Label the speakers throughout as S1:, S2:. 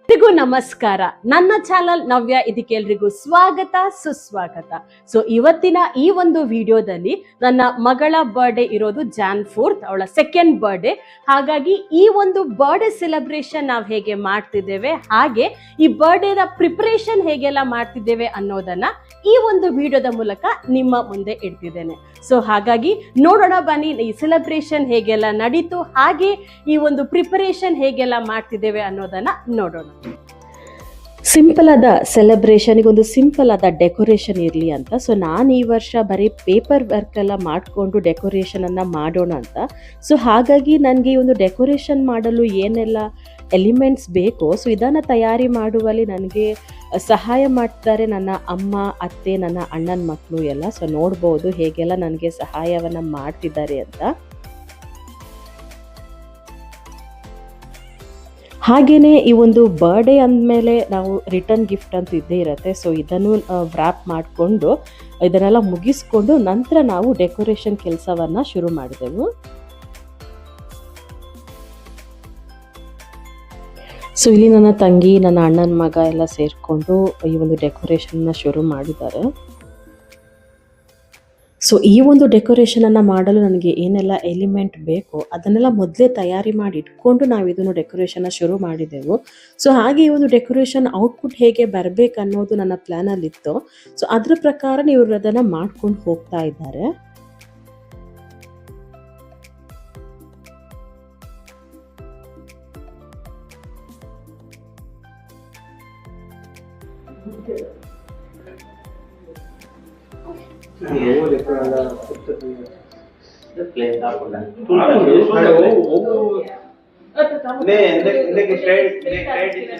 S1: ಎಲ್ರಿಗೂ ನಮಸ್ಕಾರ. ನನ್ನ ಚಾನಲ್ ನವ್ಯ ಇದಕ್ಕೆ ಎಲ್ರಿಗೂ ಸ್ವಾಗತ ಸುಸ್ವಾಗತ. ಸೊ ಇವತ್ತಿನ ಈ ಒಂದು ವಿಡಿಯೋದಲ್ಲಿ ನನ್ನ ಮಗಳ ಬರ್ಡೇ ಇರೋದು Jan 4th, ಅವಳ ಸೆಕೆಂಡ್ ಬರ್ಡೇ. ಹಾಗಾಗಿ ಈ ಒಂದು ಬರ್ಡೇ ಸೆಲೆಬ್ರೇಷನ್ ನಾವು ಹೇಗೆ ಮಾಡ್ತಿದ್ದೇವೆ, ಹಾಗೆ ಈ ಬರ್ಡೇನ ಪ್ರಿಪರೇಷನ್ ಹೇಗೆಲ್ಲ ಮಾಡ್ತಿದ್ದೇವೆ ಅನ್ನೋದನ್ನ ಈ ಒಂದು ವಿಡಿಯೋದ ಮೂಲಕ ನಿಮ್ಮ ಮುಂದೆ ಇಡ್ತಿದ್ದೇನೆ. ಸೊ ಹಾಗಾಗಿ ನೋಡೋಣ ಬನ್ನಿ, ಈ ಸೆಲೆಬ್ರೇಷನ್ ಹೇಗೆಲ್ಲ ನಡೀತು, ಹಾಗೆ ಈ ಒಂದು ಪ್ರಿಪರೇಷನ್ ಹೇಗೆಲ್ಲ ಮಾಡ್ತಿದ್ದೇವೆ ಅನ್ನೋದನ್ನ ನೋಡೋಣ. ಸಿಂಪಲ್ ಆದ ಸೆಲೆಬ್ರೇಷನ್ಗೆ ಒಂದು ಸಿಂಪಲ್ ಆದ ಡೆಕೋರೇಷನ್ ಇರಲಿ ಅಂತ ಸೊ ನಾನು ಈ ವರ್ಷ ಬರೀ ಪೇಪರ್ ವರ್ಕ್ ಎಲ್ಲ ಮಾಡಿಕೊಂಡು ಡೆಕೋರೇಷನನ್ನು ಮಾಡೋಣ ಅಂತ. ಸೊ ಹಾಗಾಗಿ ನನಗೆ ಈ ಒಂದು ಡೆಕೋರೇಷನ್ ಮಾಡಲು ಏನೆಲ್ಲ ಎಲಿಮೆಂಟ್ಸ್ ಬೇಕು, ಸೊ ಇದನ್ನು ತಯಾರಿ ಮಾಡುವಲ್ಲಿ ನನಗೆ ಸಹಾಯ ಮಾಡ್ತಾರೆ ನನ್ನ ಅಮ್ಮ, ಅತ್ತೆ, ನನ್ನ ಅಣ್ಣನ ಮಕ್ಕಳು ಎಲ್ಲ. ಸೊ ನೋಡ್ಬೋದು ಹೇಗೆಲ್ಲ ನನಗೆ ಸಹಾಯವನ್ನು ಮಾಡ್ತಿದ್ದಾರೆ ಅಂತ. ಹಾಗೆಯೇ ಈ ಒಂದು ಬರ್ಡೇ ಅಂದಮೇಲೆ ನಾವು ರಿಟರ್ನ್ ಗಿಫ್ಟ್ ಅಂತ ಇದ್ದೇ ಇರುತ್ತೆ. ಸೊ ಇದನ್ನು ವ್ರ್ಯಾಪ್ ಮಾಡಿಕೊಂಡು ಇದನ್ನೆಲ್ಲ ಮುಗಿಸ್ಕೊಂಡು ನಂತರ ನಾವು ಡೆಕೋರೇಷನ್ ಕೆಲಸವನ್ನು ಶುರು ಮಾಡಿದೆವು. ಸೊ ಇಲ್ಲಿ ನನ್ನ ತಂಗಿ, ನನ್ನ ಅಣ್ಣನ ಮಗ ಎಲ್ಲ ಸೇರಿಕೊಂಡು ಈ ಒಂದು ಡೆಕೋರೇಷನ್ನ ಶುರು ಮಾಡಿದ್ದಾರೆ. ಸೊ ಈ ಒಂದು ಡೆಕೋರೇಷನನ್ನು ಮಾಡಲು ನನಗೆ ಏನೆಲ್ಲ ಎಲಿಮೆಂಟ್ ಬೇಕು ಅದನ್ನೆಲ್ಲ ಮೊದಲೇ ತಯಾರಿ ಮಾಡಿ ಇಟ್ಕೊಂಡು ನಾವು ಇದನ್ನು ಡೆಕೋರೇಷನ್ನ ಶುರು ಮಾಡಿದೆವು. ಸೊ ಹಾಗೆ ಈ ಒಂದು ಡೆಕೋರೇಷನ್ ಔಟ್ಪುಟ್ ಹೇಗೆ ಬರಬೇಕು ಅನ್ನೋದು ನನ್ನ ಪ್ಲ್ಯಾನಲ್ಲಿತ್ತು. ಸೊ ಅದರ ಪ್ರಕಾರ ಇವರು ಅದನ್ನು ಮಾಡ್ಕೊಂಡು ಹೋಗ್ತಾ ಇದ್ದಾರೆ.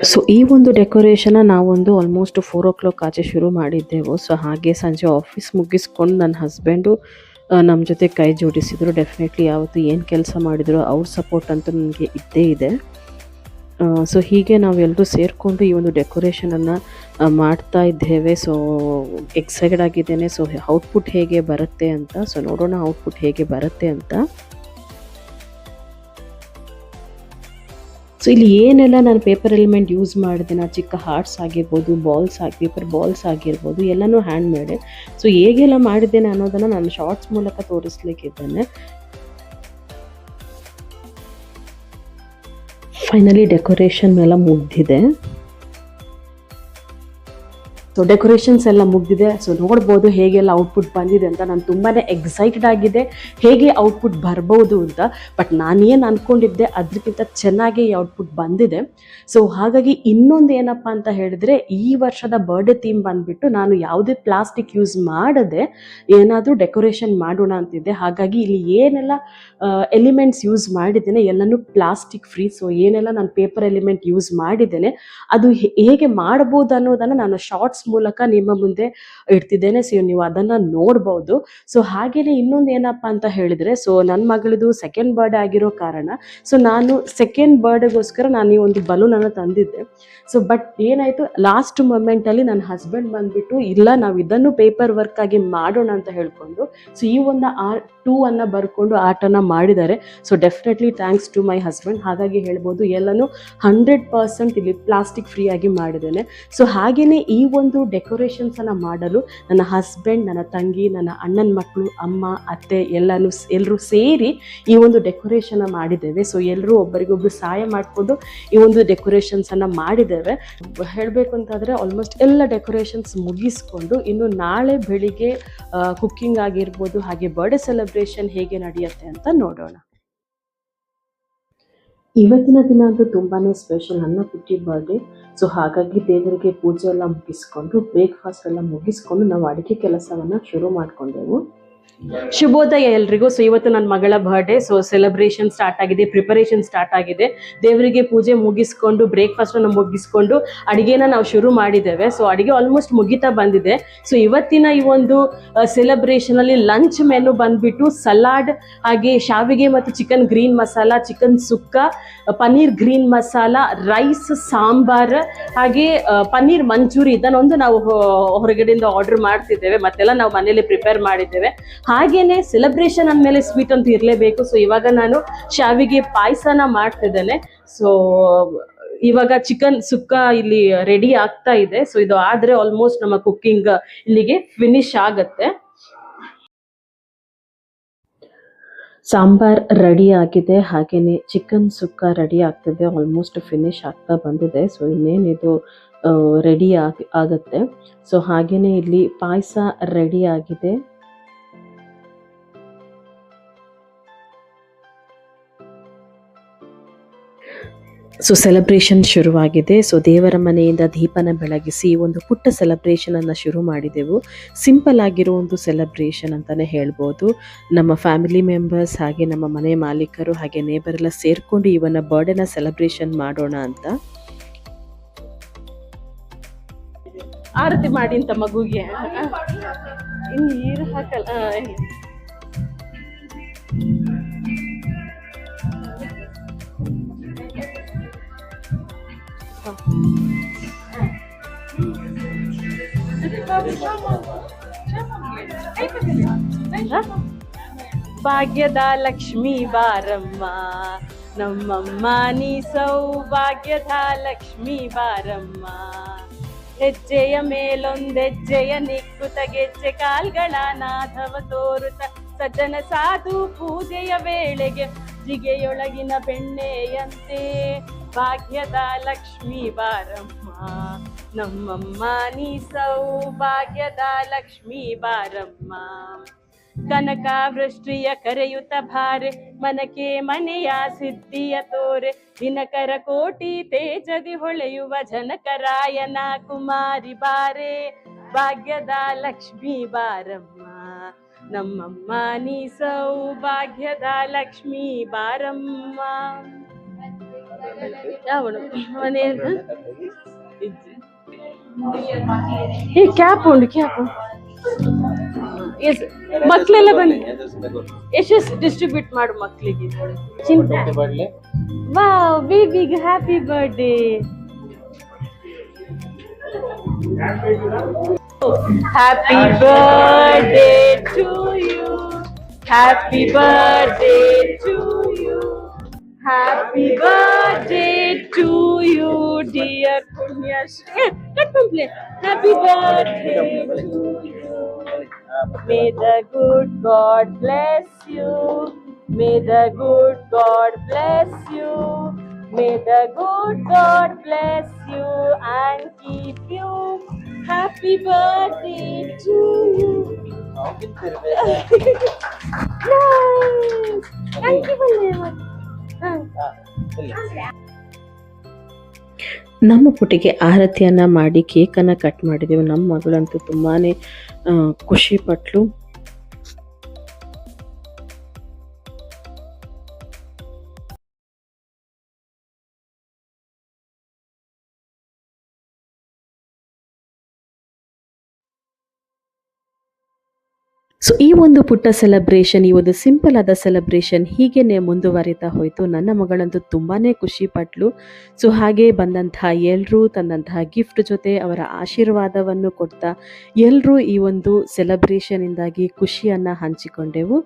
S1: ಸೊ ಈ ಒಂದು ಡೆಕೋರೇಷನ್ ನಾವೊಂದು ಆಲ್ಮೋಸ್ಟ್ 4 o'clock ಆಚೆ ಶುರು ಮಾಡಿದ್ದೆವು. ಸೊ ಹಾಗೆ ಸಂಜೆ ಆಫೀಸ್ ಮುಗಿಸ್ಕೊಂಡು ನನ್ನ ಹಸ್ಬೆಂಡು ನಮ್ಮ ಜೊತೆ ಕೈ ಜೋಡಿಸಿದ್ರು. ಡೆಫಿನೆಟ್ಲಿ ಯಾವತ್ತು ಏನು ಕೆಲಸ ಮಾಡಿದ್ರು ಅವ್ರ ಸಪೋರ್ಟ್ ಅಂತೂ ನನಗೆ ಇದ್ದೇ ಇದೆ. ಸೊ ಹೀಗೆ ನಾವೆಲ್ಲರೂ ಸೇರಿಕೊಂಡು ಈ ಒಂದು ಡೆಕೋರೇಷನನ್ನು ಮಾಡ್ತಾ ಇದ್ದೇವೆ. ಸೊ ಎಕ್ಸೈಟೆಡ್ ಆಗಿದ್ದೇನೆ. ಸೊ ಔಟ್ಪುಟ್ ಹೇಗೆ ಬರುತ್ತೆ ಅಂತ, ಸೊ ನೋಡೋಣ ಔಟ್ಪುಟ್ ಹೇಗೆ ಬರುತ್ತೆ ಅಂತ. ಸೊ ಇಲ್ಲಿ ಏನೆಲ್ಲ ನಾನು ಪೇಪರ್ ಎಲಿಮೆಂಟ್ ಯೂಸ್ ಮಾಡಿದೆ, ಚಿಕ್ಕ ಹಾರ್ಟ್ಸ್ ಆಗಿರ್ಬೋದು, ಪೇಪರ್ ಬಾಲ್ಸ್ ಆಗಿರ್ಬೋದು, ಎಲ್ಲನೂ ಹ್ಯಾಂಡ್ ಮೇಡೆ. ಸೊ ಹೇಗೆಲ್ಲ ಮಾಡಿದ್ದೇನೆ ಅನ್ನೋದನ್ನು ನಾನು ಶಾರ್ಟ್ಸ್ ಮೂಲಕ ತೋರಿಸ್ಲಿಕ್ಕಿದ್ದೇನೆ. ಫೈನಲಿ ಡೆಕೋರೇಷನ್ ಎಲ್ಲ ಮುಗ್ದಿದೆ. ಸೊ ಡೆಕೋರೇಷನ್ಸ್ ಎಲ್ಲ ಮುಗ್ದಿದೆ. ಸೊ ನೋಡ್ಬೋದು ಹೇಗೆಲ್ಲ ಔಟ್ಪುಟ್ ಬಂದಿದೆ ಅಂತ. ನಾನು ತುಂಬಾ ಎಕ್ಸೈಟೆಡ್ ಆಗಿದೆ ಹೇಗೆ ಔಟ್ಪುಟ್ ಬರ್ಬೋದು ಅಂತ. ಬಟ್ ನಾನೇನು ಅಂದ್ಕೊಂಡಿದ್ದೆ ಅದಕ್ಕಿಂತ ಚೆನ್ನಾಗಿ ಈ ಔಟ್ಪುಟ್ ಬಂದಿದೆ. ಸೊ ಹಾಗಾಗಿ ಇನ್ನೊಂದು ಏನಪ್ಪ ಅಂತ ಹೇಳಿದ್ರೆ, ಈ ವರ್ಷದ ಬರ್ಡೇ ಥೀಮ್ ಬಂದುಬಿಟ್ಟು ನಾನು ಯಾವುದೇ ಪ್ಲಾಸ್ಟಿಕ್ ಯೂಸ್ ಮಾಡದೆ ಏನಾದರೂ ಡೆಕೋರೇಷನ್ ಮಾಡೋಣ ಅಂತಿದ್ದೆ. ಹಾಗಾಗಿ ಇಲ್ಲಿ ಏನೆಲ್ಲ ಎಲಿಮೆಂಟ್ಸ್ ಯೂಸ್ ಮಾಡಿದ್ದೇನೆ ಎಲ್ಲನೂ ಪ್ಲಾಸ್ಟಿಕ್ ಫ್ರೀ. ಸೊ ಏನೆಲ್ಲ ನಾನು ಪೇಪರ್ ಎಲಿಮೆಂಟ್ ಯೂಸ್ ಮಾಡಿದ್ದೇನೆ ಅದು ಹೇಗೆ ಮಾಡ್ಬೋದು ಅನ್ನೋದನ್ನು ನಾನು ಶಾರ್ಟ್ಸ್ ಮೂಲಕ ನಿಮ್ಮ ಮುಂದೆ ಇಡ್ತಿದ್ದೇನೆ. ಸೊ ನೀವು ಅದನ್ನ ನೋಡ್ಬೋದು. ಸೊ ಹಾಗೇನೆ ಇನ್ನೊಂದು ಏನಪ್ಪಾ ಅಂತ ಹೇಳಿದ್ರೆ, ಸೊ ನನ್ನ ಮಗಳದು ಸೆಕೆಂಡ್ ಬರ್ಡೇ ಆಗಿರೋ ಕಾರಣ ಸೊ ನಾನು ಸೆಕೆಂಡ್ ಬರ್ಡೇಗೋಸ್ಕರ ನಾನು ಈ ಒಂದು ಬಲೂನ್ ಅನ್ನು ತಂದಿದ್ದೆ. ಸೊ ಬಟ್ ಏನಾಯ್ತು, ಲಾಸ್ಟ್ ಮೊಮೆಂಟ್ ಅಲ್ಲಿ ನನ್ನ ಹಸ್ಬೆಂಡ್ ಬಂದ್ಬಿಟ್ಟು ಇಲ್ಲ ನಾವು ಇದನ್ನು ಪೇಪರ್ ವರ್ಕ್ ಆಗಿ ಮಾಡೋಣ ಅಂತ ಹೇಳ್ಕೊಂಡು ಸೊ ಈ ಒಂದು R2 ಅನ್ನ ಬರ್ಕೊಂಡು ಆರ್ಟನ್ನ ಮಾಡಿದ್ದಾರೆ. So definitely thanks to my husband. ಹಾಗಾಗಿ ಹೇಳ್ಬೋದು ಎಲ್ಲನೂ 100% ಇಲ್ಲಿ ಪ್ಲಾಸ್ಟಿಕ್ ಫ್ರೀ ಆಗಿ ಮಾಡಿದ್ದೇನೆ. ಸೊ ಹಾಗೇನೆ ಈ ಒಂದು ಡೆಕೋರೇಷನ್ಸ್ ಅನ್ನ ಮಾಡಲು ನನ್ನ ಹಸ್ಬೆಂಡ್, ನನ್ನ ತಂಗಿ, ನನ್ನ ಅಣ್ಣನ ಮಕ್ಕಳು, ಅಮ್ಮ, ಅತ್ತೆ ಎಲ್ಲರೂ ಸೇರಿ ಈ ಒಂದು ಡೆಕೋರೇಷನ್ ಮಾಡಿದ್ದೇವೆ. ಸೊ ಎಲ್ಲರೂ ಒಬ್ಬರಿಗೊಬ್ರು ಸಹಾಯ ಮಾಡಿಕೊಂಡು ಈ ಒಂದು ಡೆಕೋರೇಷನ್ಸ್ ಅನ್ನ ಮಾಡಿದ್ದೇವೆ. ಹೇಳಬೇಕು ಅಂತಂದ್ರೆ ಆಲ್ಮೋಸ್ಟ್ ಎಲ್ಲ ಡೆಕೋರೇಷನ್ಸ್ ಮುಗಿಸ್ಕೊಂಡು ಇನ್ನು ನಾಳೆ ಬೆಳಿಗ್ಗೆ ಕುಕ್ಕಿಂಗ್ ಆಗಿರ್ಬೋದು, ಹಾಗೆ ಬರ್ಡೇ ಸೆಲೆಬ್ರೇಷನ್ ಹೇಗೆ ನಡೆಯುತ್ತೆ ಅಂತ ನೋಡೋಣ. ಇವತ್ತಿನ ದಿನ ಅಂತೂ ತುಂಬಾನೇ ಸ್ಪೆಷಲ್, ನನ್ನ ಪುಟ್ಟಿ ಬರ್ಡೇ. ಸೊ ಹಾಗಾಗಿ ದೇವರಿಗೆ ಪೂಜೆ ಎಲ್ಲ ಮುಗಿಸ್ಕೊಂಡು ಬ್ರೇಕ್ಫಾಸ್ಟ್ ಎಲ್ಲ ಮುಗಿಸ್ಕೊಂಡು ನಾವು ಅಡುಗೆ ಕೆಲಸವನ್ನು ಶುರು ಮಾಡಿಕೊಂಡೆವು. ಶುಭೋದಯ ಎಲ್ರಿಗೂ. ಸೊ ಇವತ್ತು ನನ್ನ ಮಗಳ ಬರ್ಡೇ. ಸೊ ಸೆಲೆಬ್ರೇಷನ್ ಸ್ಟಾರ್ಟ್ ಆಗಿದೆ, ಪ್ರಿಪರೇಷನ್ ಸ್ಟಾರ್ಟ್ ಆಗಿದೆ. ದೇವರಿಗೆ ಪೂಜೆ ಮುಗಿಸ್ಕೊಂಡು ಬ್ರೇಕ್ಫಾಸ್ಟ್ ಅನ್ನು ಮುಗಿಸ್ಕೊಂಡು ಅಡಿಗೆನ ನಾವು ಶುರು ಮಾಡಿದ್ದೇವೆ. ಸೊ ಅಡಿಗೆ ಆಲ್ಮೋಸ್ಟ್ ಮುಗಿತಾ ಬಂದಿದೆ. ಸೊ ಇವತ್ತಿನ ಈ ಒಂದು ಸೆಲೆಬ್ರೇಷನ್ ಅಲ್ಲಿ ಲಂಚ್ ಮೆನು ಬಂದ್ಬಿಟ್ಟು ಸಲಾಡ್, ಹಾಗೆ ಶಾವಿಗೆ ಮತ್ತು ಚಿಕನ್ ಗ್ರೀನ್ ಮಸಾಲ, ಚಿಕನ್ ಸುಕ್ಕ, ಪನ್ನೀರ್ ಗ್ರೀನ್ ಮಸಾಲ, ರೈಸ್, ಸಾಂಬಾರ್, ಹಾಗೆ ಪನ್ನೀರ್ ಮಂಚೂರಿ. ಇದನ್ನೊಂದು ನಾವು ಹೊರಗಡೆಯಿಂದ ಆರ್ಡರ್ ಮಾಡ್ತಿದ್ದೇವೆ, ಮತ್ತೆಲ್ಲ ನಾವು ಮನೇಲಿ ಪ್ರಿಪೇರ್ ಮಾಡಿದ್ದೇವೆ. ಹಾಗೇನೆ ಸೆಲೆಬ್ರೇಷನ್ ಅಂದಮೇಲೆ ಸ್ವೀಟ್ ಅಂತೂ ಇರಲೇಬೇಕು. ಸೊ ಇವಾಗ ನಾನು ಶಾವಿಗೆ ಪಾಯಸನ ಮಾಡ್ತಿದ್ದೇನೆ. ಸೊ ಇವಾಗ ಚಿಕನ್ ಸುಕ್ಕ ಇಲ್ಲಿ ರೆಡಿ ಆಗ್ತಾ ಇದೆ. ಸೊ ಇದು ಆದ್ರೆ ಆಲ್ಮೋಸ್ಟ್ ನಮ್ಮ ಕುಕ್ಕಿಂಗ್ ಇಲ್ಲಿಗೆ ಫಿನಿಶ್ ಆಗತ್ತೆ. ಸಾಂಬಾರ್ ರೆಡಿ ಆಗಿದೆ, ಹಾಗೇನೆ ಚಿಕನ್ ಸುಕ್ಕ ರೆಡಿ ಆಗ್ತಿದೆ, ಆಲ್ಮೋಸ್ಟ್ ಫಿನಿಶ್ ಆಗ್ತಾ ಬಂದಿದೆ. ಸೊ ಇನ್ನೇನಿದು ರೆಡಿ ಆಗತ್ತೆ. ಸೊ ಹಾಗೇನೆ ಇಲ್ಲಿ ಪಾಯಸ ರೆಡಿ ಆಗಿದೆ. ಸೊ ಸೆಲೆಬ್ರೇಷನ್ ಶುರುವಾಗಿದೆ. ಸೊ ದೇವರ ಮನೆಯಿಂದ ದೀಪನ ಬೆಳಗಿಸಿ ಒಂದು ಪುಟ್ಟ ಸೆಲೆಬ್ರೇಷನ್ ಅನ್ನು ಶುರು ಮಾಡಿದೆವು. ಸಿಂಪಲ್ ಆಗಿರೋ ಒಂದು ಸೆಲೆಬ್ರೇಷನ್ ಅಂತಾನೆ ಹೇಳ್ಬೋದು. ನಮ್ಮ ಫ್ಯಾಮಿಲಿ ಮೆಂಬರ್ಸ್ ಹಾಗೆ ನಮ್ಮ ಮನೆ ಮಾಲೀಕರು ಹಾಗೆ ನೇಬರ್ ಎಲ್ಲ ಸೇರ್ಕೊಂಡು ಇವನ್ನ ಬರ್ಡೇನ ಸೆಲೆಬ್ರೇಷನ್ ಮಾಡೋಣ ಅಂತ. ಆರತಿ ಮಾಡಿ ಅಂತ ಮಗುಗೆ ಇನ್ನು ನೀರು ಹಾಕಲ್ಲ. ಭಾಗ್ಯದ ಲಕ್ಷ್ಮೀ ಬಾರಮ್ಮ ನಮ್ಮಮ್ಮ ನೀ ಸೌಭಾಗ್ಯದ ಲಕ್ಷ್ಮೀ ಬಾರಮ್ಮ. ಹೆಜ್ಜೆಯ ಮೇಲೊಂದೆಜ್ಜೆಯ ನಿಕ್ಕುತ ಗೆಜ್ಜೆ ಕಾಲ್ಗಳ ನಾದವ ತೋರುತ್ತ ಸಜ್ಜನ ಸಾಧು ಪೂಜೆಯ ವೇಳೆಗೆ ಜಿಗೆಯೊಳಗಿನ ಬೆಣ್ಣೆಯಂತೆ. ಭಾಗ್ಯದ ಲಕ್ಷ್ಮೀ ಬಾರಮ್ಮ ನಮ್ಮಮ್ಮ ನೀ ಸೌಭಾಗ್ಯದ ಲಕ್ಷ್ಮೀ ಬಾರಮ್ಮ. ಕನಕ ವೃಷ್ಟಿಯ ಕರೆಯುತ್ತ ಭಾರೆ ಮನಕೆ ಮನೆಯ ಸಿದ್ಧಿಯ ತೋರೆ. ದಿನಕರ ಕೋಟಿ ತೇಜದಿ ಹೊಳೆಯುವ ಜನಕರಾಯನ ಕುಮಾರಿ ಬಾರೆ. ಭಾಗ್ಯದ ಲಕ್ಷ್ಮೀ ಬಾರಮ್ಮ ನಮ್ಮಮ್ಮ ನೀ ಸೌಭಾಗ್ಯದ ಲಕ್ಷ್ಮೀ ಬಾರಮ್ಮ. ಮನೆ ಈ ಕ್ಯಾಪ್ ಉಂಡು ಕ್ಯಾಪ್ ಮಕ್ಳೆಲ್ಲ ಬಂದು ಎಷ್ಟು ಡಿಸ್ಟ್ರಿಬ್ಯೂಟ್ ಮಾಡು ಮಕ್ಳಿಗೆ. ವಾವ್ ಬೇಬಿಗೆ happy birthday. Happy birthday to you, happy birthday to you, happy birthday to you dear Punyashree. Happy birthday to you. May the good God bless you. May the good God bless you. May the good God bless you and keep you. Happy birthday to you. Nice. Thank you very much. ನಮ್ಮ ಪುಟ್ಟಿಗೆ ಆರತಿಯನ್ನ ಮಾಡಿ ಕೇಕನ್ನು cut ಮಾಡಿದೆವು. ನಮ್ಮ ಮಗಳಂತೂ ತುಂಬಾನೇ ಖುಷಿ ಪಟ್ಲು. So ಈ ಒಂದು ಪುಟ್ಟ celebration, ಈ ಒಂದು ಸಿಂಪಲ್ ಆದ ಸೆಲೆಬ್ರೇಷನ್ ಹೀಗೇನೆ ಮುಂದುವರಿತಾ ಹೋಯಿತು. ನನ್ನ ಮಗಳಂತೂ ತುಂಬಾ ಖುಷಿ ಪಟ್ಲು. ಸೊ ಹಾಗೆ ಬಂದಂತಹ ಎಲ್ಲರೂ ತಂದಂತಹ ಗಿಫ್ಟ್ ಜೊತೆ ಅವರ ಆಶೀರ್ವಾದವನ್ನು ಕೊಡ್ತಾ ಎಲ್ಲರೂ ಈ ಒಂದು ಸೆಲೆಬ್ರೇಷನ್ ಇಂದಾಗಿ ಖುಷಿಯನ್ನು ಹಂಚಿಕೊಂಡೆವು.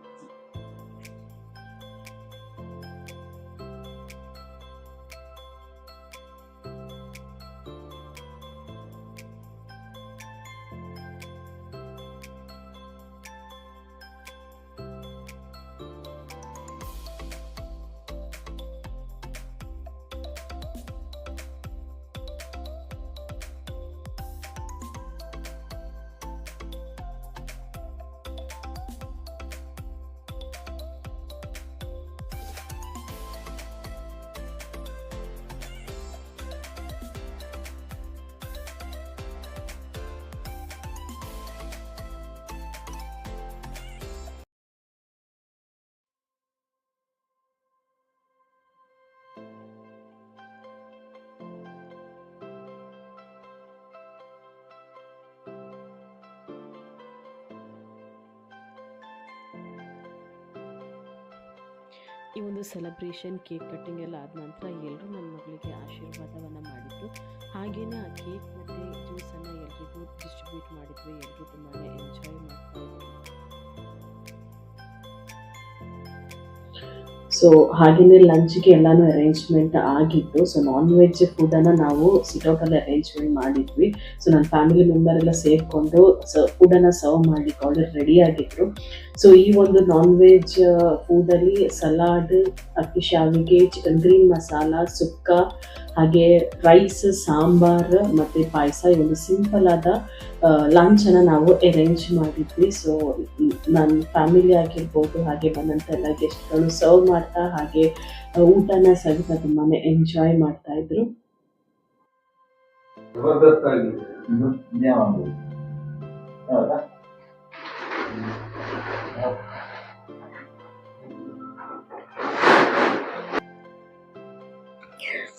S1: ಈ ಒಂದು ಸೆಲೆಬ್ರೇಷನ್ ಕೇಕ್ ಕಟ್ಟಿಂಗ್ ಎಲ್ಲ ಆದ ನಂತರ ಎಲ್ಲರೂ ನನ್ನ ಮಗಳಿಗೆ ಆಶೀರ್ವಾದವನ್ನು ಮಾಡಿದ್ರು. ಹಾಗೆಯೇ ಆ ಕೇಕ್ ಮತ್ತು ಜ್ಯೂಸನ್ನು ಎಲ್ರಿಗೂ ಡಿಸ್ಟ್ರಿಬ್ಯೂಟ್ ಮಾಡಿದ್ವಿ. ಎಲ್ಲರೂ ತುಂಬಾ ಎಂಜಾಯ್ ಮಾಡ್ತಾ ಇದ್ರು. ಸೊ ಹಾಗೆಯೇ ಲಂಚ್ಗೆ ಎಲ್ಲಾನು ಅರೇಂಜ್ಮೆಂಟ್ ಆಗಿತ್ತು. ಸೊ ನಾನ್ ವೆಜ್ ಫುಡನ್ನು ನಾವು ಸಿಟೌಟಲ್ಲಿ ಅರೇಂಜ್ಮೆಂಟ್ ಮಾಡಿದ್ವಿ. ಸೊ ನನ್ನ ಫ್ಯಾಮಿಲಿ ಮೆಂಬರ್ ಎಲ್ಲ ಸೇರಿಕೊಂಡು ಫುಡನ್ನು ಸರ್ವ್ ಮಾಡಲಿಕ್ಕೆ ಆಲ್ರೆಡಿ ರೆಡಿ ಆಗಿದ್ರು. ಸೊ ಈ ಒಂದು ನಾನ್ ವೆಜ್ ಫುಡಲ್ಲಿ ಸಲಾಡ್, ಅಕ್ಕಿ ಶಾವಿಗೆ, ಚಿಕನ್ ಗ್ರೀನ್ ಮಸಾಲ, ಸುಕ್ಕ, ಹಾಗೆ ರೈಸ್, ಸಾಂಬಾರ್ ಮತ್ತು ಪಾಯಸ, ಈ ಒಂದು ಸಿಂಪಲ್ ಆದ ಲಂಚನ್ನು ನಾವು ಅರೇಂಜ್ ಮಾಡಿದ್ವಿ. ಸೊ ನನ್ನ ಫ್ಯಾಮಿಲಿ ಆಗಿರ್ಬೋದು, ಹಾಗೆ ಬಂದಂಥ ಎಲ್ಲ ಗೆಸ್ಟ್ಗಳು ಸರ್ವ್ ಮಾಡ್ತಾ ಹಾಗೆ ಊಟನ ಸಹಿತ ತುಂಬಾ ಎಂಜಾಯ್ ಮಾಡ್ತಾ ಇದ್ರು.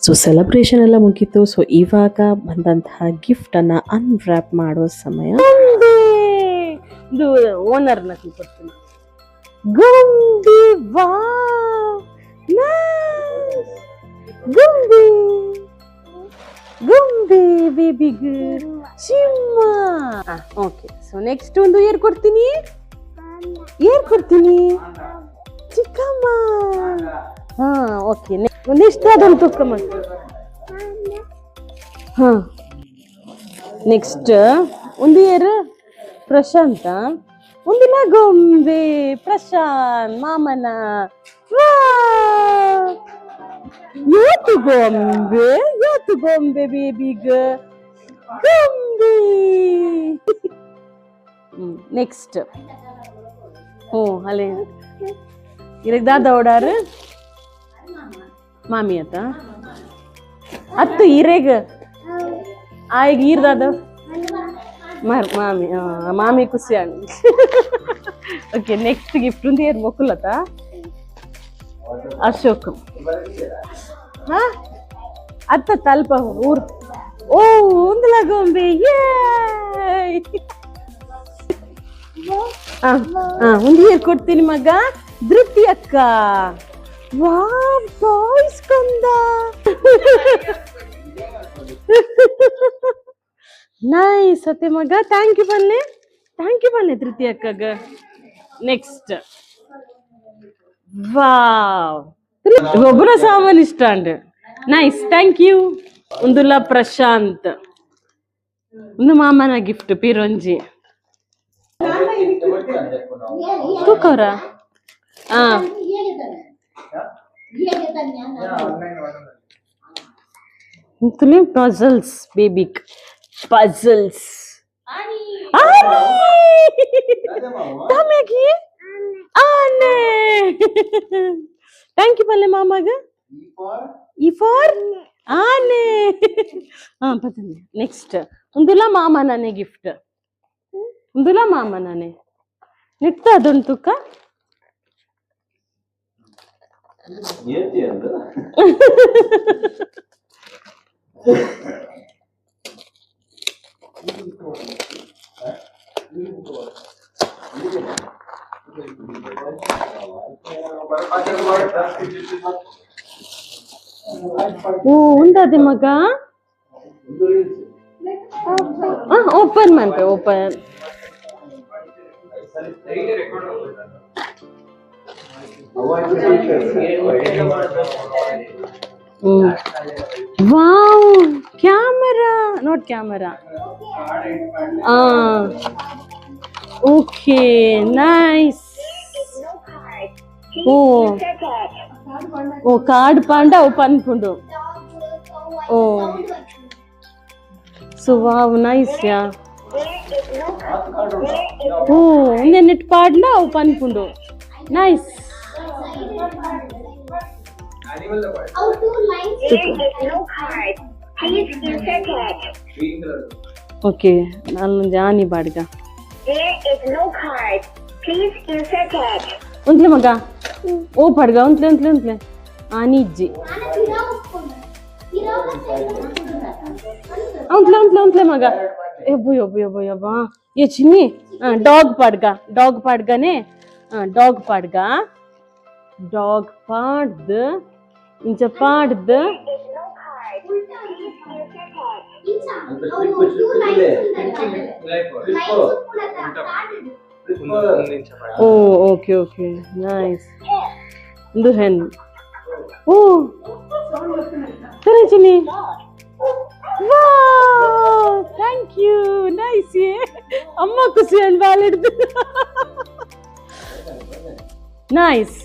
S1: ಸೊ ಸೆಲೆಬ್ರೇಷನ್ ಎಲ್ಲ ಮುಗೀತು. ಸೊ ಇವಾಗ ಬಂದಂತಹ ಗಿಫ್ಟನ್ನು ಅನ್ವ್ರ್ಯಾಪ್ ಮಾಡುವ ಸಮಯ. ಇದು ಓನರ್ನ ಕೊಡ್ತೀನಿ. ಗೊಂಬೆ, ವಾವ್, ನೈಸ್ ಗೊಂಬೆ, ಗೊಂಬೆ ಬೇಬಿಗ್ ಚಿಮ್ಮ. ಓಕೆ, ಸೊ ನೆಕ್ಸ್ಟ್ ಒಂದು ಏರ್ ಕೊಡ್ತೀನಿ, ಚಿಕ್ಕಮ್ಮ. ಹಾ, ಓಕೆ. ನೆಕ್ಸ್ಟ್ ಅದೊಂದು ತುಕ್ಕಮ್ಮ. ಹಾ, ನೆಕ್ಸ್ಟ್ ಒಂದು ಏರ್ ಪ್ರಶಾಂತ, ಒಂದಿನ ಗೊಂಬೆ ಪ್ರಶಾಂತ್ ಮಾಮನ. ಯಾತು ಗೊಂಬೆ ಬೇಬಿಗ ಗೊಂಬೆ. ನೆಕ್ಸ್ಟ್ ಅಲ್ಲೇ ಇರಗ್ದಾದ ಓಡಾರು ಮಾಮಿ ಆತ ಅತ್ತು ಇರೇಗ ಆಯ್ಗ ಈರ್ದಾದ ಮಾಮಿ ಮಾಮಿ ಖುಷಿ ಆಗ. ಓಕೆ, ನೆಕ್ಸ್ಟ್ ಗಿಫ್ಟ್ ಒಂದು ಏರ್ ಮೊಕ್ಕುಲತ ಅಶೋಕ್. ಹಾ, ಅತ್ತ ತಲ್ಪ ಊರ್. ಓ, ಒಂದಲ ಗೊಂಬೆ. ಒಂದು ಏರ್ ಕೊಡ್ತೀನಿ ಮಗ, ಧೃತಿ ಅಕ್ಕ. ವಾವ್, ಬಾಯ್ಸ್ ಕಂದ. ನೈಸ್ ಅತ್ತೆ ಮಗ, ಥ್ಯಾಂಕ್ ಯು ಬನ್ನಿ ಧೃತಿ ಅಕ್ಕಗ. ನೆಕ್ಸ್ಟ್ ವಾವ್, ಒಬ್ಬರ ಸಾಮಾನ್ ಇಷ್ಟ ಅಂಡ್ ನೈಸ್, ಥ್ಯಾಂಕ್ ಯು. ಒಂದುಲ್ಲ ಪ್ರಶಾಂತ್, ಒಂದು ಮಾಮನ ಗಿಫ್ಟ್ ಪಿರಂಜಿ ತೂಕವ್ರ. ಪಜಲ್ಸ್ ಬೇಬಿಕ್ ಪಜಲ್ಸ್. ಥ್ಯಾಂಕ್ ಯು ಬಲ್ಲೆ ಮಾಮಾಗ. ಈ ಫಾರ್ ಆನೆ. ನೆಕ್ಸ್ಟ್ ಒಂದುಲ ಮಾಮನೇ ಗಿಫ್ಟ್, ಒಂದುಲ ಮಾಮನೇ ನಿಟ್ಟ ಅದೊಂದು ತುಕ್ಕ. ಓ, ಉಂಟದೆ ಮಗ. ಓಪನ್ ಮಾಡ್ತೆ, ಓಪನ್. ವಾವ್, ಕ್ಯಾಮರಾ ನೋಟ್ camera. Okay, nice. Oh card ಪಾಂಡ ಓಪನ್ ಪುಂಡು. Oh, so wow, nice yeah. Oh, ಒಂದೇ ನೆಟ್ ಪಾಡ್ಲ ಓಪನ್ ಪುಂಡು. ನೈಸ್. ಓಕೆ, ನಾನು ಜಾನಿ ಬಾಡ್ಗ ಒಂದ್ಲೆ ಮಗ. ಓ ಪಡ್ಗ ಒಂದ್ಲೆ ಆನಿಜ್ಜಿ ಒಂದ್ಲೆ ಮಗ. ಯಬ್ಬ ಏ ಚಿನ್ನಿ. ಡಾಗ್ ಪಾಡ್ಗನೆ. ಡಾಗ್ ಪಾಡ್ದ ಇಂಚ ಪಾಡ್ದ. ಓ, ಓಕೆ, ನೈಸ್. ಒಂದು ಹೆಣ್ಣು. ಓ ಸರಿ ಚಿನಿ. Thank you, nice. ಅಮ್ಮ ಖುಷಿ ಅಂತ ಬಾಲ್ ಹಿಡ್ದು. ನೈಸ್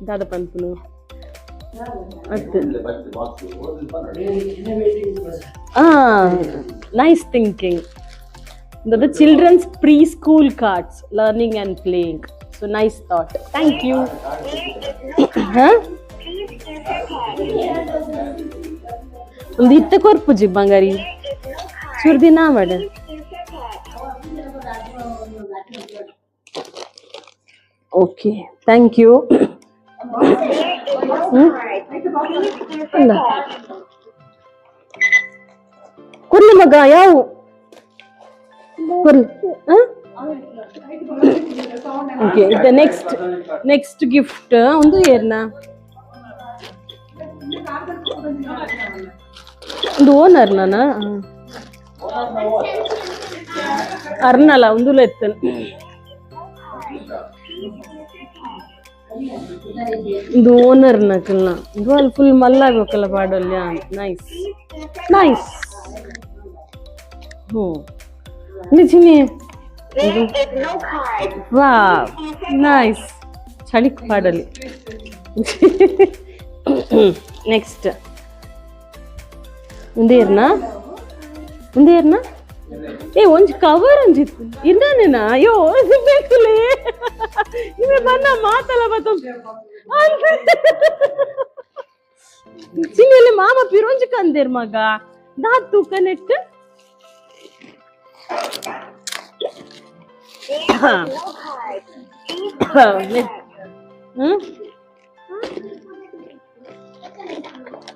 S1: ದಾದ ಪಂಪನು nice thinking. The children's preschool cards, learning and playing. So nice thought. Thank you. Huh? ಒಂದು ಇತ್ತ ಕೊರ್ಪುಜಿ ಬಂಗಾರಿ ಸುರ್ದಿನ ಮಾಡ. Okay thank you. ಕೊರ್ಲಿ ಮಗ ಯಾವ ಓಕೆ. ದ ನೆಕ್ಸ್ಟ್ ಗಿಫ್ಟ್ ಒಂದು ಏರ್ನ ಒಂದು ಓನರ್ ನಾನ ಅರ್ನಲ್ಲ ಒಂದು ಎತ್ತನ್ ಇದು ಓನರ್ ನಕಲ್ನ ಇದು ಅಲ್ಲಿ ಫುಲ್ ಮಲ್ಲಾಗಬೇಕಲ್ಲ ಪಾಡಲ್ಲಿ. Nice nice. ನಿಜನೇ ವಾ ನೈಸ್. ಚಳಿಕ್ ಪಾಡಲಿ. ನೆಕ್ಸ್ಟ್ ಒಂದೇರ್ನಾ ಏ ಒಂಜಿ ಕವರ್ ಅಂಜಿತ್ತು ಇಂದಾನೇನಾ. ಅಯ್ಯೋ ಬೇಕಲೇ ಇವೆ ಬನ್ನ ಮಾತಲ್ಲ ಬತ್ತ ಚಿನ್ನೆಲ್ಲಿ ಮಾಮ ಪಿರೋಂಜಿ ಕಂದೇರ್ ಮಗ ದಾತ್ ತೂಕ ನೆಟ್.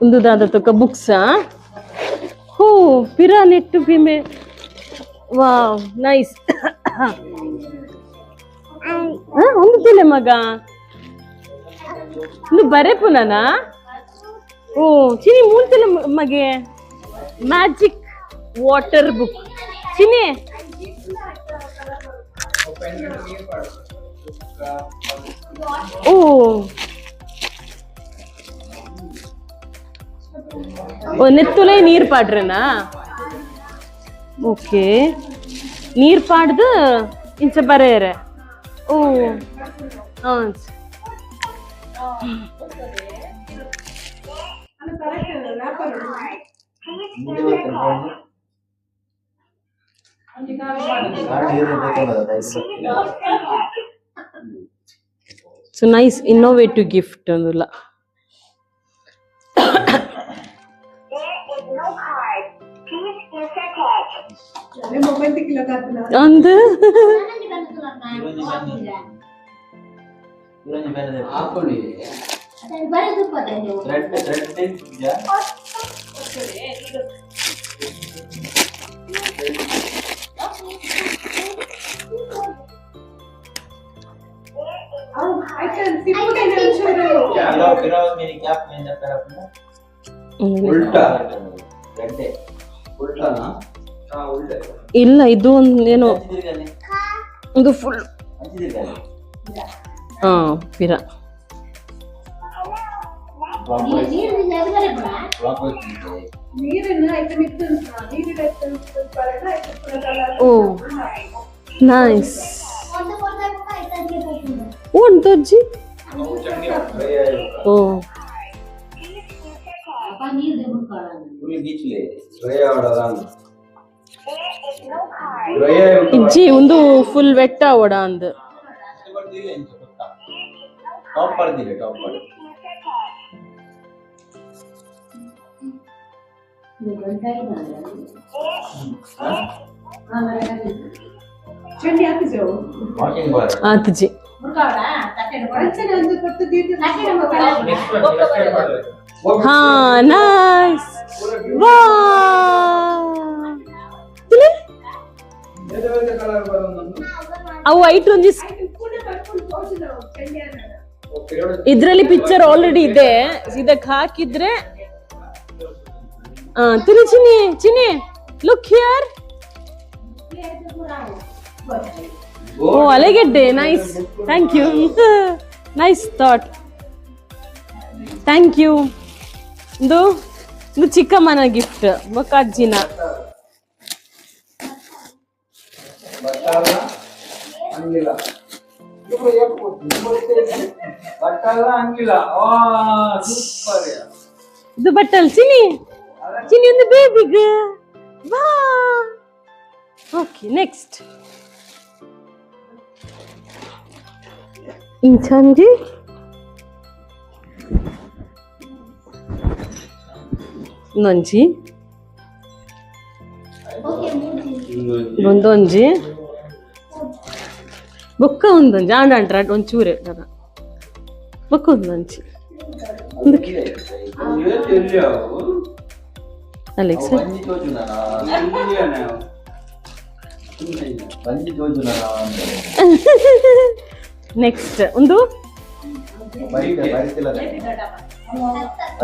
S1: ಒಂದು ದಾದ ತೂಕ ಬುಕ್ಸಾ. ಹೋ ಪಿರಾ ನೆಟ್ಟು ಬಿಮೆ. Wow nice. ಒಂದು ತಿಲೆ ಮಗ ಒಂದು ಬರೆ ಪುನನಾ. ಓ ಚಿನಿ ಮೂಲ್ತಿಲ ಮಗೆ ಮ್ಯಾಜಿಕ್ ವಾಟರ್ ಬುಕ್ ಚಿನಿ. ಓ ನೆತ್ತುಲೇ ನೀರ್ ಪಾಡ್ರನಾ. ಓಕೆ ನೀರ್ ಪಾಡ್ದು ಇಂಚ ಬರೆಯರೆ. ಓ ಸೊ ನೈಸ್ ಇನ್ನೋವೇಟಿವ್ ಗಿಫ್ಟ್ ಅಂದಲ್ಲ. ಅಂದು ಇಲ್ಲ ಇದು ಒಂದು ಏನೋ ಒಂದು ಫುಲ್ ಪಿರ ಓ ನೈಸ್. ಉಂಟು ಅಜ್ಜಿ. ಓ ಇಜ್ಜಿ ಒಂದು ಫುಲ್ ವೆಟ್ಟ ಓಡ ಅಂದ. ಆತ್ಜಿ ಹಾ ನೈಸ್. ಅವು ವೈಟ್ ಒಂಜಿ ಇದ್ರಲ್ಲಿ ಪಿಕ್ಚರ್ ಆಲ್ರೆಡಿ ಇದೆ. ಇದಕ್ಕೆ ಹಾಕಿದ್ರೆ ತಿನಿ ಚಿನಿ ಚಿನಿ ಲುಕ್ ಹಿಯರ್. ಓ ಅಲೆಗೆಡ್ಡೆ nice thank you nice thought. Thank you. ಇದು ಚಿಕ್ಕಮ್ಮನ ಗಿಫ್ಟ್ ಬೊಕ್ಕ ಅಜ್ಜಿನ. ಇದು ಬಟ್ಟಲ್ ಚಿನಿ ಒಂದು ಬೇಬಿಗ್. ವಾ ಓಕೆ ನೆಕ್ಸ್ಟ್ ಇಂಚಂಜಿ ನೊಂಜಿ ಒಂದೊಂಜಿ ಬೊಕ್ಕ ಒಂದೊಂಜಿ ಆಂಡ್ರ ಒಂಚೂರೆ ಬೊಕ್ಕ ಒಂದೊಂಜಿ ಅಲೆಕ್ಸ್ ನೆಕ್ಸ್ಟ್ ಒಂದು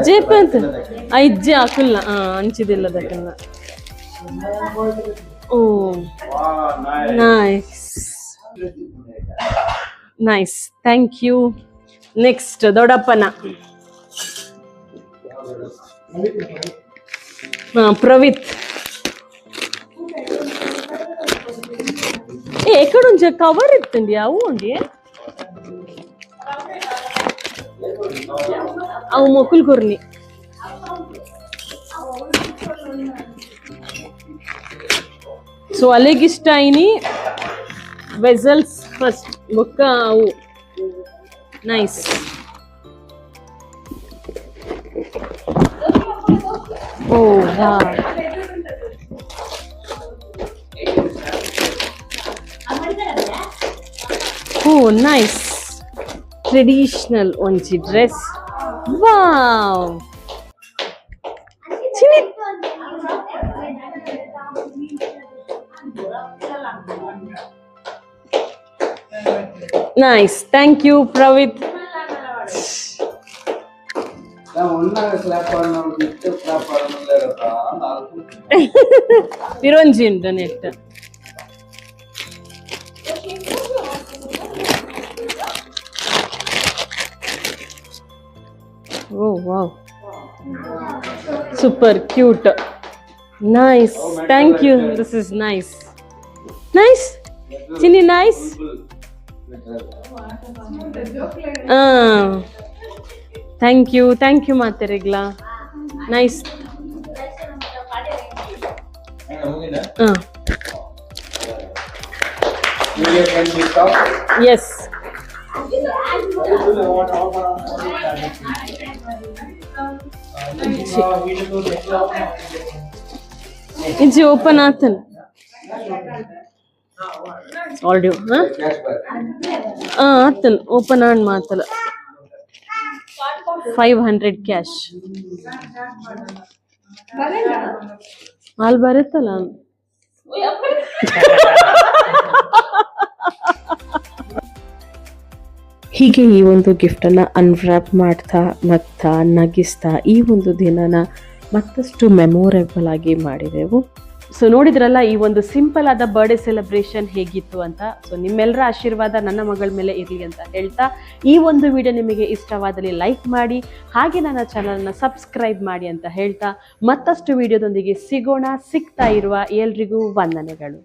S1: ಜೇಪ ಅಂತ ಐಜ್ಜೆ ಹಾಕಲ್ಲ ಅಂಚಿದಿಲ್ಲದಕ್ಕೆಲ್ಲ. Oh nice nice thank you. Next ದೊಡ್ಡಪ್ಪನ ಪ್ರವಿತ್. ఎక్కడుంచే కవర్ ఎత్తండి అవుండి అవు మొక్కులు కొర్ని సో అలేగిష్ట అయిని వెజల్స్ ఫస్ట్ మొక్క అవు నైస్. ఓ వా Oh, nice. Traditional onchi dress. Wow. Chini. Nice. Thank you, Pravit. Vironji internet. Oh wow, super cute, nice. Thank you, this is nice. Nice Chini, nice. Thank you Materegla. Nice. Yes. It's open Athan. Already, huh? Athan open and matala. 500 cash. All baretala. ಹೀಗೆ ಈ ಒಂದು ಗಿಫ್ಟನ್ನು ಅನ್ವ್ರ್ಯಾಪ್ ಮಾಡ್ತಾ ನಗ್ತಾ ನಗಿಸ್ತಾ ಈ ಒಂದು ದಿನನ ಮತ್ತಷ್ಟು memorable ಆಗಿ ಮಾಡಿದೆವು. ಸೊ ನೋಡಿದ್ರಲ್ಲ ಈ ಒಂದು ಸಿಂಪಲ್ ಆದ ಬರ್ಡೇ ಸೆಲೆಬ್ರೇಷನ್ ಹೇಗಿತ್ತು ಅಂತ. ಸೊ ನಿಮ್ಮೆಲ್ಲರ ಆಶೀರ್ವಾದ ನನ್ನ ಮಗಳ ಮೇಲೆ ಇರಲಿ ಅಂತ ಹೇಳ್ತಾ ಈ ಒಂದು ವಿಡಿಯೋ ನಿಮಗೆ ಇಷ್ಟವಾದಲ್ಲಿ ಲೈಕ್ ಮಾಡಿ, ಹಾಗೆ ನನ್ನ ಚಾನಲ್ನ ಸಬ್ಸ್ಕ್ರೈಬ್ ಮಾಡಿ ಅಂತ ಹೇಳ್ತಾ ಮತ್ತಷ್ಟು ವಿಡಿಯೋದೊಂದಿಗೆ ಸಿಗೋಣ. ಸಿಗ್ತಾ ಇರುವ ಎಲ್ರಿಗೂ ವಂದನೆಗಳು.